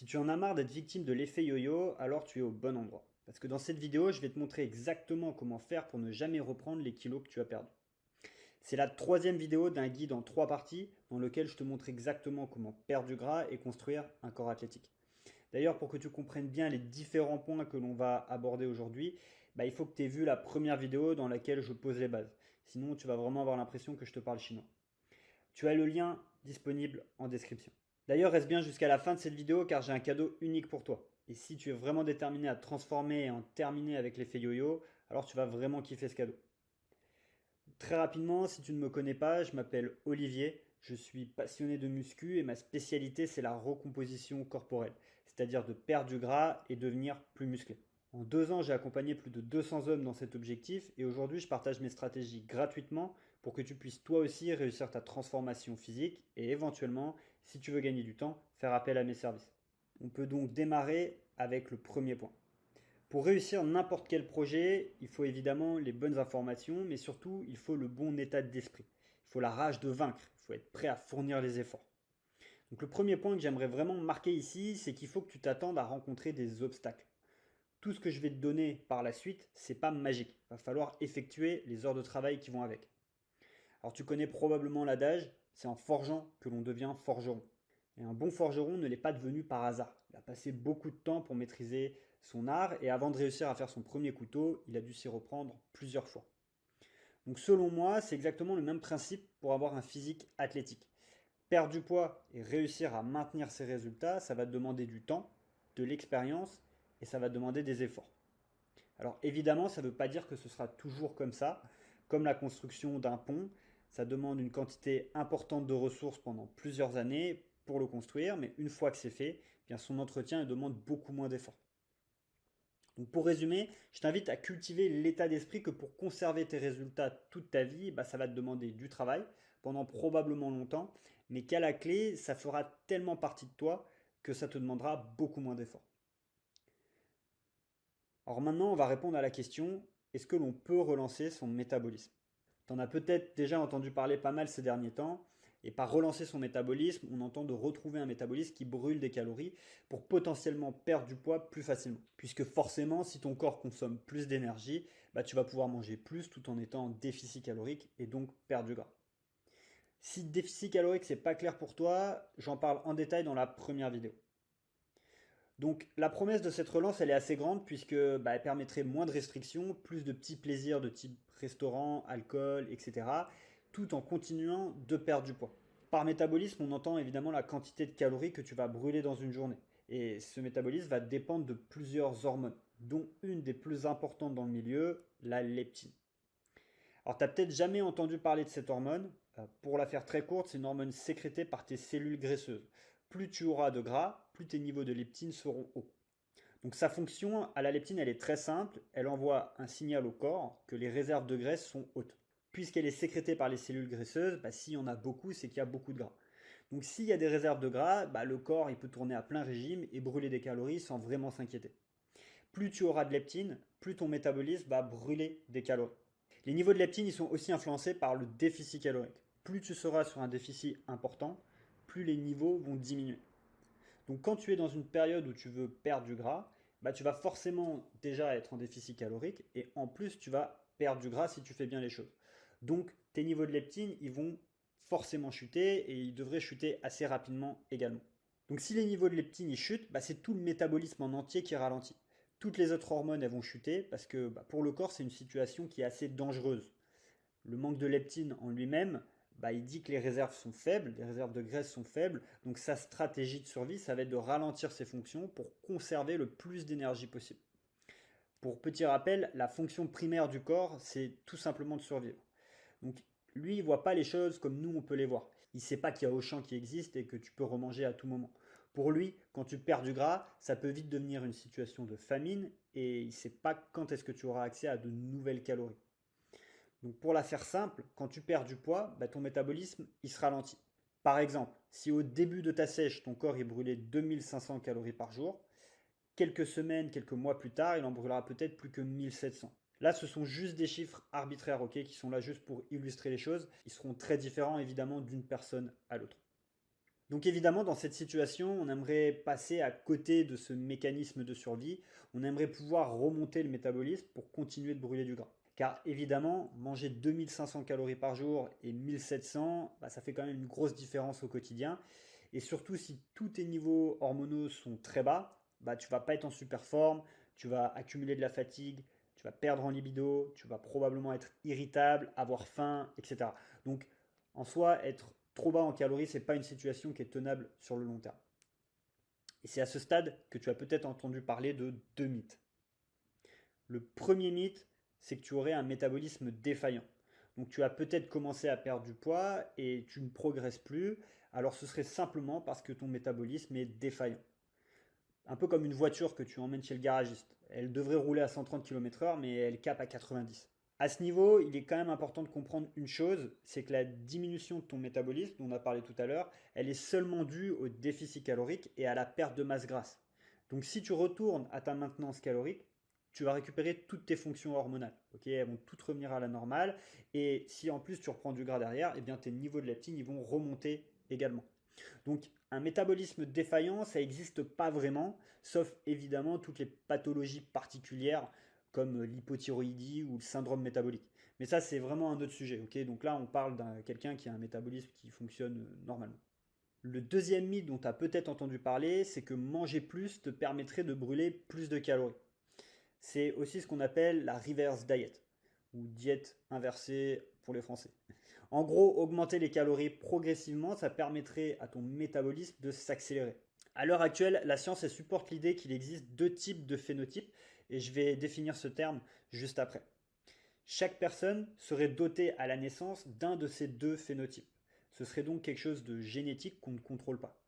Si tu en as marre d'être victime de l'effet yo-yo, alors tu es au bon endroit. Parce que dans cette vidéo, je vais te montrer exactement comment faire pour ne jamais reprendre les kilos que tu as perdus. C'est la troisième vidéo d'un guide en trois parties dans lequel je te montre exactement comment perdre du gras et construire un corps athlétique. D'ailleurs, pour que tu comprennes bien les différents points que l'on va aborder aujourd'hui, il faut que tu aies vu la première vidéo dans laquelle je pose les bases. Sinon, tu vas vraiment avoir l'impression que je te parle chinois. Tu as le lien disponible en description. D'ailleurs, reste bien jusqu'à la fin de cette vidéo car j'ai un cadeau unique pour toi. Et si tu es vraiment déterminé à te transformer et en terminer avec l'effet yo-yo, alors tu vas vraiment kiffer ce cadeau. Très rapidement, si tu ne me connais pas, je m'appelle Olivier, je suis passionné de muscu et ma spécialité c'est la recomposition corporelle, c'est-à-dire de perdre du gras et devenir plus musclé. En 2 ans, j'ai accompagné plus de 200 hommes dans cet objectif et aujourd'hui, je partage mes stratégies gratuitement pour que tu puisses toi aussi réussir ta transformation physique et éventuellement, si tu veux gagner du temps, faire appel à mes services. On peut donc démarrer avec le premier point. Pour réussir n'importe quel projet, il faut évidemment les bonnes informations, mais surtout, il faut le bon état d'esprit. Il faut la rage de vaincre, il faut être prêt à fournir les efforts. Donc le premier point que j'aimerais vraiment marquer ici, c'est qu'il faut que tu t'attendes à rencontrer des obstacles. Tout ce que je vais te donner par la suite, c'est pas magique. Il va falloir effectuer les heures de travail qui vont avec. Alors tu connais probablement l'adage, c'est en forgeant que l'on devient forgeron. Et un bon forgeron ne l'est pas devenu par hasard. Il a passé beaucoup de temps pour maîtriser son art et avant de réussir à faire son premier couteau, il a dû s'y reprendre plusieurs fois. Donc selon moi, c'est exactement le même principe pour avoir un physique athlétique. Perdre du poids et réussir à maintenir ses résultats, ça va te demander du temps, de l'expérience et ça va te demander des efforts. Alors évidemment, ça ne veut pas dire que ce sera toujours comme ça. Comme la construction d'un pont, ça demande une quantité importante de ressources pendant plusieurs années pour le construire, mais une fois que c'est fait, eh bien son entretien demande beaucoup moins d'efforts. Donc pour résumer, je t'invite à cultiver l'état d'esprit que pour conserver tes résultats toute ta vie, ça va te demander du travail pendant probablement longtemps, mais qu'à la clé, ça fera tellement partie de toi que ça te demandera beaucoup moins d'efforts. Alors maintenant, on va répondre à la question, est-ce que l'on peut relancer son métabolisme? Tu en as peut-être déjà entendu parler pas mal ces derniers temps, et par relancer son métabolisme, on entend de retrouver un métabolisme qui brûle des calories pour potentiellement perdre du poids plus facilement. Puisque forcément, si ton corps consomme plus d'énergie, tu vas pouvoir manger plus tout en étant en déficit calorique et donc perdre du gras. Si déficit calorique c'est pas clair pour toi, j'en parle en détail dans la première vidéo. Donc la promesse de cette relance, elle est assez grande puisque elle permettrait moins de restrictions, plus de petits plaisirs de type restaurant, alcool, etc. Tout en continuant de perdre du poids. Par métabolisme, on entend évidemment la quantité de calories que tu vas brûler dans une journée. Et ce métabolisme va dépendre de plusieurs hormones, dont une des plus importantes dans le milieu, la leptine. Alors tu n'as peut-être jamais entendu parler de cette hormone. Pour la faire très courte, c'est une hormone sécrétée par tes cellules graisseuses. Plus tu auras de gras, plus tes niveaux de leptine seront hauts. Donc sa fonction à la leptine, elle est très simple. Elle envoie un signal au corps que les réserves de graisse sont hautes. Puisqu'elle est sécrétée par les cellules graisseuses, s'il y en a beaucoup, c'est qu'il y a beaucoup de gras. Donc s'il y a des réserves de gras, le corps il peut tourner à plein régime et brûler des calories sans vraiment s'inquiéter. Plus tu auras de leptine, plus ton métabolisme va brûler des calories. Les niveaux de leptine ils sont aussi influencés par le déficit calorique. Plus tu seras sur un déficit important, plus les niveaux vont diminuer. Donc quand tu es dans une période où tu veux perdre du gras, tu vas forcément déjà être en déficit calorique et en plus tu vas perdre du gras si tu fais bien les choses. Donc tes niveaux de leptine ils vont forcément chuter et ils devraient chuter assez rapidement également. Donc si les niveaux de leptine ils chutent, c'est tout le métabolisme en entier qui ralentit. Toutes les autres hormones elles vont chuter parce que pour le corps c'est une situation qui est assez dangereuse. Le manque de leptine en lui-même, il dit que les réserves sont faibles, les réserves de graisse sont faibles, donc sa stratégie de survie, ça va être de ralentir ses fonctions pour conserver le plus d'énergie possible. Pour petit rappel, la fonction primaire du corps, c'est tout simplement de survivre. Donc lui, il voit pas les choses comme nous, on peut les voir. Il sait pas qu'il y a Auchan qui existe et que tu peux remanger à tout moment. Pour lui, quand tu perds du gras, ça peut vite devenir une situation de famine et il sait pas quand est-ce que tu auras accès à de nouvelles calories. Donc pour la faire simple, quand tu perds du poids, ton métabolisme il se ralentit. Par exemple, si au début de ta sèche, ton corps il brûlait 2500 calories par jour, quelques semaines, quelques mois plus tard, il en brûlera peut-être plus que 1700. Là, ce sont juste des chiffres arbitraires, ok, qui sont là juste pour illustrer les choses. Ils seront très différents évidemment d'une personne à l'autre. Donc évidemment, dans cette situation, on aimerait passer à côté de ce mécanisme de survie, on aimerait pouvoir remonter le métabolisme pour continuer de brûler du gras. Car évidemment, manger 2500 calories par jour et 1700, ça fait quand même une grosse différence au quotidien. Et surtout, si tous tes niveaux hormonaux sont très bas, tu vas pas être en super forme, tu vas accumuler de la fatigue, tu vas perdre en libido, tu vas probablement être irritable, avoir faim, etc. Donc en soi, être trop bas en calories, c'est pas une situation qui est tenable sur le long terme. Et c'est à ce stade que tu as peut-être entendu parler de deux mythes. Le premier mythe, c'est que tu aurais un métabolisme défaillant. Donc tu as peut-être commencé à perdre du poids et tu ne progresses plus, alors ce serait simplement parce que ton métabolisme est défaillant. Un peu comme une voiture que tu emmènes chez le garagiste. Elle devrait rouler à 130 km/h, mais elle cape à 90. À ce niveau, il est quand même important de comprendre une chose, c'est que la diminution de ton métabolisme, dont on a parlé tout à l'heure, elle est seulement due au déficit calorique et à la perte de masse grasse. Donc si tu retournes à ta maintenance calorique, tu vas récupérer toutes tes fonctions hormonales. Okay, elles vont toutes revenir à la normale. Et si en plus tu reprends du gras derrière, eh bien tes niveaux de leptine ils vont remonter également. Donc un métabolisme défaillant, ça n'existe pas vraiment, sauf évidemment toutes les pathologies particulières comme l'hypothyroïdie ou le syndrome métabolique. Mais ça, c'est vraiment un autre sujet. Okay, donc là, on parle d'un quelqu'un qui a un métabolisme qui fonctionne normalement. Le deuxième mythe dont tu as peut-être entendu parler, c'est que manger plus te permettrait de brûler plus de calories. C'est aussi ce qu'on appelle la reverse diet, ou diète inversée pour les Français. En gros, augmenter les calories progressivement, ça permettrait à ton métabolisme de s'accélérer. À l'heure actuelle, la science elle supporte l'idée qu'il existe deux types de phénotypes, et je vais définir ce terme juste après. Chaque personne serait dotée à la naissance d'un de ces deux phénotypes. Ce serait donc quelque chose de génétique qu'on ne contrôle pas.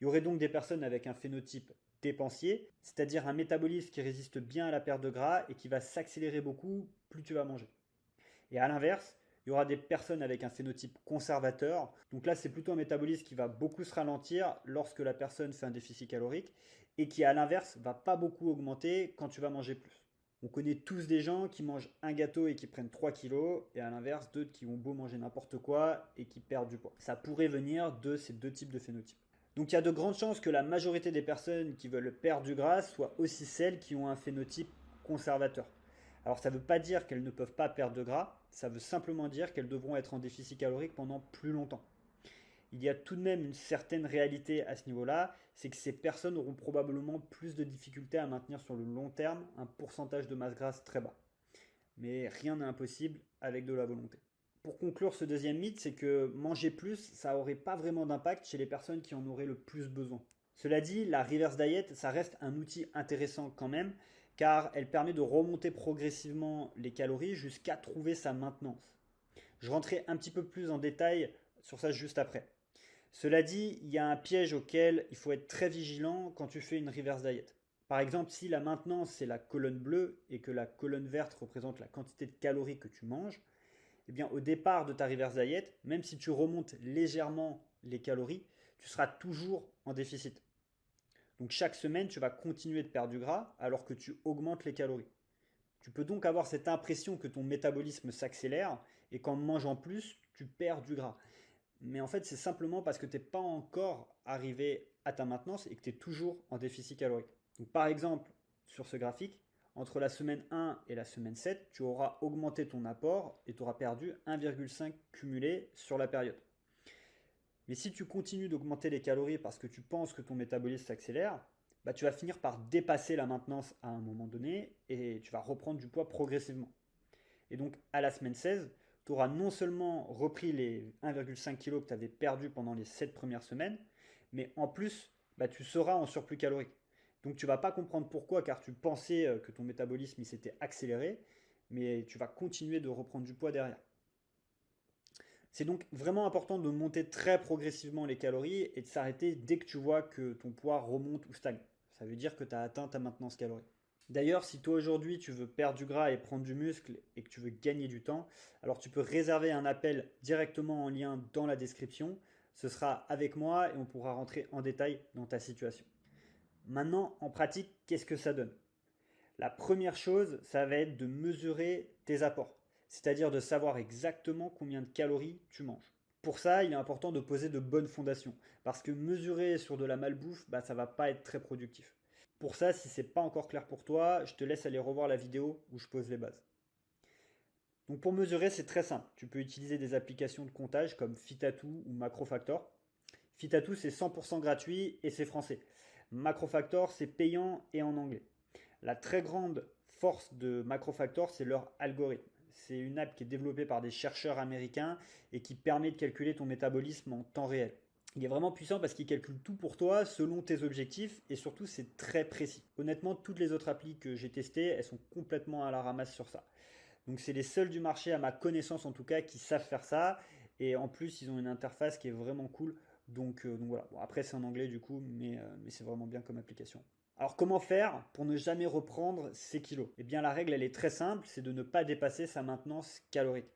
Il y aurait donc des personnes avec un phénotype dépensier, c'est-à-dire un métabolisme qui résiste bien à la perte de gras et qui va s'accélérer beaucoup plus tu vas manger. Et à l'inverse, il y aura des personnes avec un phénotype conservateur. Donc là, c'est plutôt un métabolisme qui va beaucoup se ralentir lorsque la personne fait un déficit calorique et qui, à l'inverse, va pas beaucoup augmenter quand tu vas manger plus. On connaît tous des gens qui mangent un gâteau et qui prennent 3 kilos, et à l'inverse, d'autres qui vont beau manger n'importe quoi et qui perdent du poids. Ça pourrait venir de ces deux types de phénotypes. Donc il y a de grandes chances que la majorité des personnes qui veulent perdre du gras soient aussi celles qui ont un phénotype conservateur. Alors ça ne veut pas dire qu'elles ne peuvent pas perdre de gras, ça veut simplement dire qu'elles devront être en déficit calorique pendant plus longtemps. Il y a tout de même une certaine réalité à ce niveau-là, c'est que ces personnes auront probablement plus de difficultés à maintenir sur le long terme un pourcentage de masse grasse très bas. Mais rien n'est impossible avec de la volonté. Pour conclure ce deuxième mythe, c'est que manger plus, ça n'aurait pas vraiment d'impact chez les personnes qui en auraient le plus besoin. Cela dit, la reverse diet, ça reste un outil intéressant quand même, car elle permet de remonter progressivement les calories jusqu'à trouver sa maintenance. Je rentrerai un petit peu plus en détail sur ça juste après. Cela dit, il y a un piège auquel il faut être très vigilant quand tu fais une reverse diet. Par exemple, si la maintenance c'est la colonne bleue et que la colonne verte représente la quantité de calories que tu manges, eh bien au départ de ta reverse diet, même si tu remontes légèrement les calories, tu seras toujours en déficit. Donc chaque semaine, tu vas continuer de perdre du gras alors que tu augmentes les calories. Tu peux donc avoir cette impression que ton métabolisme s'accélère et qu'en mangeant plus, tu perds du gras. Mais en fait, c'est simplement parce que tu n'es pas encore arrivé à ta maintenance et que tu es toujours en déficit calorique. Donc, par exemple, sur ce graphique, entre la semaine 1 et la semaine 7, tu auras augmenté ton apport et tu auras perdu 1,5 cumulé sur la période. Mais si tu continues d'augmenter les calories parce que tu penses que ton métabolisme s'accélère, tu vas finir par dépasser la maintenance à un moment donné et tu vas reprendre du poids progressivement. Et donc à la semaine 16, tu auras non seulement repris les 1,5 kg que tu avais perdu pendant les 7 premières semaines, mais en plus, tu seras en surplus calorique. Donc tu ne vas pas comprendre pourquoi, car tu pensais que ton métabolisme s'était accéléré, mais tu vas continuer de reprendre du poids derrière. C'est donc vraiment important de monter très progressivement les calories et de s'arrêter dès que tu vois que ton poids remonte ou stagne. Ça veut dire que tu as atteint ta maintenance calorique. D'ailleurs, si toi aujourd'hui tu veux perdre du gras et prendre du muscle et que tu veux gagner du temps, alors tu peux réserver un appel directement en lien dans la description. Ce sera avec moi et on pourra rentrer en détail dans ta situation. Maintenant, en pratique, qu'est-ce que ça donne? La première chose, ça va être de mesurer tes apports, c'est-à-dire de savoir exactement combien de calories tu manges. Pour ça, il est important de poser de bonnes fondations, parce que mesurer sur de la malbouffe, ça va pas être très productif. Pour ça, si c'est pas encore clair pour toi, je te laisse aller revoir la vidéo où je pose les bases. Donc pour mesurer, c'est très simple. Tu peux utiliser des applications de comptage comme Fitatou ou Macrofactor. Fitatou, c'est 100% gratuit et c'est français. Macrofactor, c'est payant et en anglais. La très grande force de Macrofactor, c'est leur algorithme. C'est une app qui est développée par des chercheurs américains et qui permet de calculer ton métabolisme en temps réel. Il est vraiment puissant parce qu'il calcule tout pour toi selon tes objectifs et surtout c'est très précis. Honnêtement, toutes les autres applis que j'ai testées, elles sont complètement à la ramasse sur ça. Donc c'est les seuls du marché, à ma connaissance en tout cas, qui savent faire ça. Et en plus, ils ont une interface qui est vraiment cool. Donc voilà. Bon, après, c'est en anglais du coup, mais c'est vraiment bien comme application. Alors comment faire pour ne jamais reprendre ses kilos? Eh bien la règle, elle est très simple, c'est de ne pas dépasser sa maintenance calorique.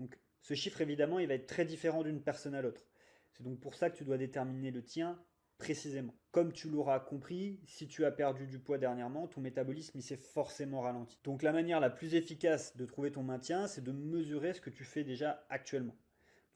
Donc ce chiffre, évidemment, il va être très différent d'une personne à l'autre. C'est donc pour ça que tu dois déterminer le tien précisément. Comme tu l'auras compris, si tu as perdu du poids dernièrement, ton métabolisme il s'est forcément ralenti. Donc la manière la plus efficace de trouver ton maintien, c'est de mesurer ce que tu fais déjà actuellement.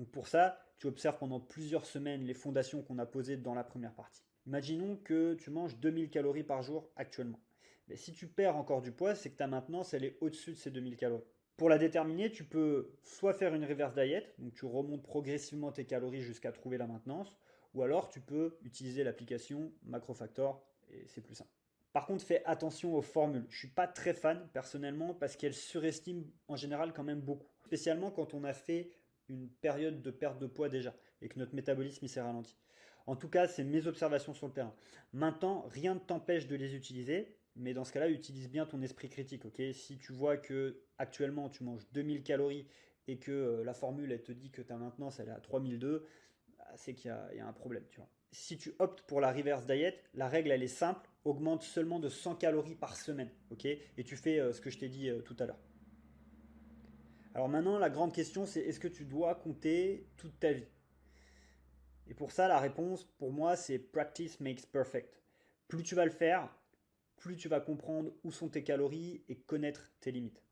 Donc pour ça, tu observes pendant plusieurs semaines les fondations qu'on a posées dans la première partie. Imaginons que tu manges 2000 calories par jour actuellement. Mais si tu perds encore du poids, c'est que ta maintenance elle est au-dessus de ces 2000 calories. Pour la déterminer, tu peux soit faire une reverse diet, donc tu remontes progressivement tes calories jusqu'à trouver la maintenance, ou alors tu peux utiliser l'application Macrofactor et c'est plus simple. Par contre, fais attention aux formules. Je ne suis pas très fan personnellement parce qu'elles surestiment en général quand même beaucoup. Spécialement quand on a fait une période de perte de poids déjà et que notre métabolisme s'est ralenti. En tout cas, c'est mes observations sur le terrain. Maintenant, rien ne t'empêche de les utiliser, mais dans ce cas-là, utilise bien ton esprit critique. Okay, si tu vois que actuellement tu manges 2000 calories et que la formule elle te dit que ta maintenance elle est à 3002, c'est qu'il y a un problème. Tu vois. Si tu optes pour la reverse diet, la règle elle est simple, augmente seulement de 100 calories par semaine. Okay, et tu fais ce que je t'ai dit tout à l'heure. Alors maintenant, la grande question c'est est-ce que tu dois compter toute ta vie? Et pour ça, la réponse, pour moi, c'est practice makes perfect. Plus tu vas le faire, plus tu vas comprendre où sont tes calories et connaître tes limites.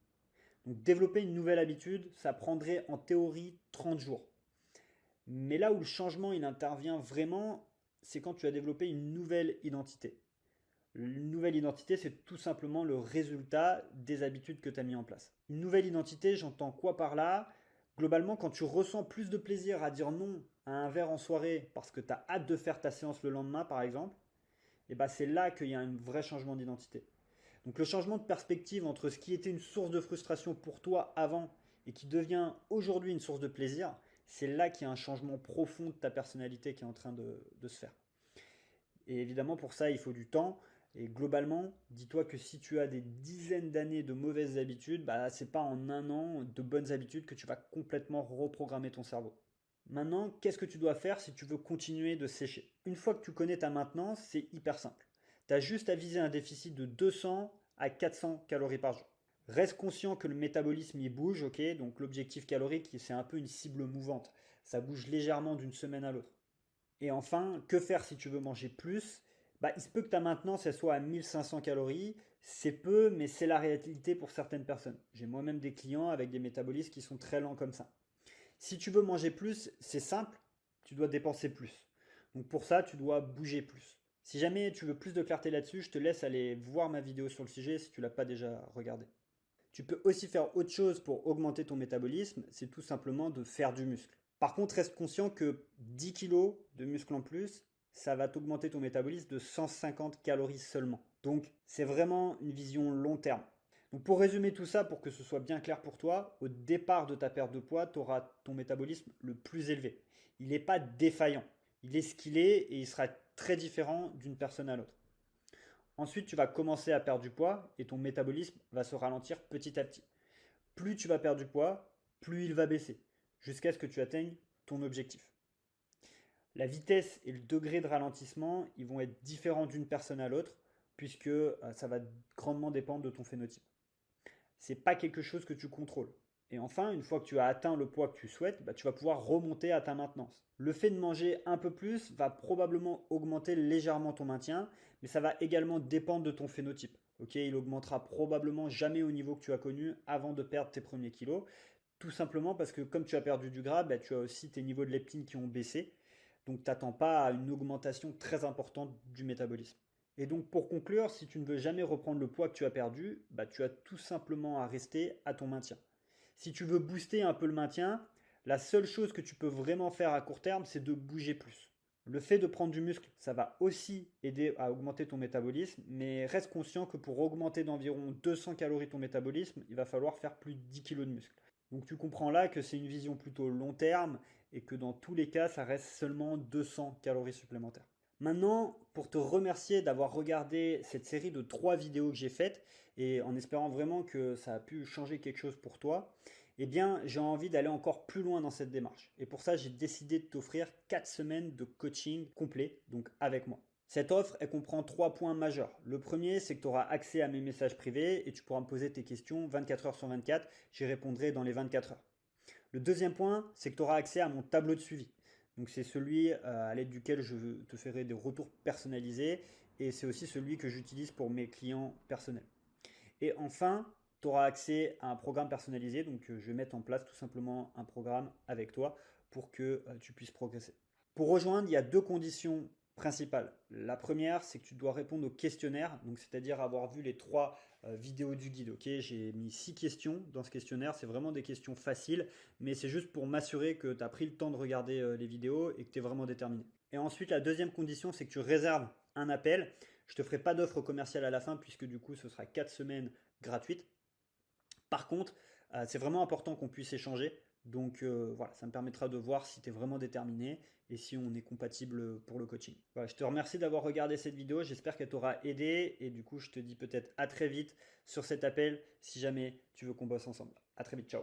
Donc développer une nouvelle habitude, ça prendrait en théorie 30 jours. Mais là où le changement il intervient vraiment, c'est quand tu as développé une nouvelle identité. Une nouvelle identité, c'est tout simplement le résultat des habitudes que tu as mis en place. Une nouvelle identité, j'entends quoi par là? Globalement, quand tu ressens plus de plaisir à dire non à un verre en soirée parce que tu as hâte de faire ta séance le lendemain, par exemple, et c'est là qu'il y a un vrai changement d'identité. Donc le changement de perspective entre ce qui était une source de frustration pour toi avant et qui devient aujourd'hui une source de plaisir, c'est là qu'il y a un changement profond de ta personnalité qui est en train de se faire. Et évidemment, pour ça, il faut du temps. Et globalement, dis-toi que si tu as des dizaines d'années de mauvaises habitudes, c'est pas en un an de bonnes habitudes que tu vas complètement reprogrammer ton cerveau. Maintenant, qu'est-ce que tu dois faire si tu veux continuer de sécher? Une fois que tu connais ta maintenance, c'est hyper simple. Tu as juste à viser un déficit de 200 à 400 calories par jour. Reste conscient que le métabolisme il bouge, ok? Donc l'objectif calorique, c'est un peu une cible mouvante. Ça bouge légèrement d'une semaine à l'autre. Et enfin, que faire si tu veux manger plus? Il se peut que ta maintenance elle soit à 1500 calories. C'est peu, mais c'est la réalité pour certaines personnes. J'ai moi-même des clients avec des métabolismes qui sont très lents comme ça. Si tu veux manger plus, c'est simple, tu dois dépenser plus. Donc pour ça, tu dois bouger plus. Si jamais tu veux plus de clarté là-dessus, je te laisse aller voir ma vidéo sur le sujet si tu ne l'as pas déjà regardé. Tu peux aussi faire autre chose pour augmenter ton métabolisme, c'est tout simplement de faire du muscle. Par contre, reste conscient que 10 kg de muscle en plus, ça va t'augmenter ton métabolisme de 150 calories seulement. Donc c'est vraiment une vision long terme. Donc pour résumer tout ça, pour que ce soit bien clair pour toi, au départ de ta perte de poids, tu auras ton métabolisme le plus élevé. Il n'est pas défaillant. Il est ce qu'il est et il sera très différent d'une personne à l'autre. Ensuite, tu vas commencer à perdre du poids et ton métabolisme va se ralentir petit à petit. Plus tu vas perdre du poids, plus il va baisser, jusqu'à ce que tu atteignes ton objectif. La vitesse et le degré de ralentissement, ils vont être différents d'une personne à l'autre, puisque ça va grandement dépendre de ton phénotype. C'est pas quelque chose que tu contrôles. Et enfin, une fois que tu as atteint le poids que tu souhaites, tu vas pouvoir remonter à ta maintenance. Le fait de manger un peu plus va probablement augmenter légèrement ton maintien, mais ça va également dépendre de ton phénotype. Ok, il augmentera probablement jamais au niveau que tu as connu avant de perdre tes premiers kilos. Tout simplement parce que comme tu as perdu du gras, bah, tu as aussi tes niveaux de leptine qui ont baissé. Donc t'attends pas à une augmentation très importante du métabolisme. Et donc pour conclure, si tu ne veux jamais reprendre le poids que tu as perdu, bah, tu as tout simplement à rester à ton maintien. Si tu veux booster un peu le maintien, la seule chose que tu peux vraiment faire à court terme, c'est de bouger plus. Le fait de prendre du muscle, ça va aussi aider à augmenter ton métabolisme, mais reste conscient que pour augmenter d'environ 200 calories ton métabolisme, il va falloir faire plus de 10 kg de muscle. Donc tu comprends là que c'est une vision plutôt long terme et que dans tous les cas, ça reste seulement 200 calories supplémentaires. Maintenant, pour te remercier d'avoir regardé cette série de 3 vidéos que j'ai faites et en espérant vraiment que ça a pu changer quelque chose pour toi, eh bien, j'ai envie d'aller encore plus loin dans cette démarche. Et pour ça, j'ai décidé de t'offrir 4 semaines de coaching complet, donc avec moi. Cette offre, elle comprend 3 points majeurs. Le premier, c'est que tu auras accès à mes messages privés et tu pourras me poser tes questions 24 heures sur 24. J'y répondrai dans les 24 heures. Le deuxième point, c'est que tu auras accès à mon tableau de suivi. Donc c'est celui à l'aide duquel je te ferai des retours personnalisés et c'est aussi celui que j'utilise pour mes clients personnels. Et enfin, tu auras accès à un programme personnalisé. Donc je vais mettre en place tout simplement un programme avec toi pour que tu puisses progresser. Pour rejoindre, il y a 2 conditions principales. La première, c'est que tu dois répondre au questionnaire, donc c'est-à-dire avoir vu les 3 vidéos du guide. Ok, j'ai mis 6 questions dans ce questionnaire. C'est vraiment des questions faciles, mais c'est juste pour m'assurer que tu as pris le temps de regarder les vidéos et que tu es vraiment déterminé. Et ensuite, la deuxième condition, c'est que tu réserves un appel. Je ne te ferai pas d'offre commerciale à la fin puisque du coup, ce sera 4 semaines gratuites. Par contre, c'est vraiment important qu'on puisse échanger. Donc voilà, ça me permettra de voir si tu es vraiment déterminé et si on est compatible pour le coaching. Voilà, je te remercie d'avoir regardé cette vidéo, j'espère qu'elle t'aura aidé et du coup je te dis peut-être à très vite sur cet appel si jamais tu veux qu'on bosse ensemble. À très vite, ciao.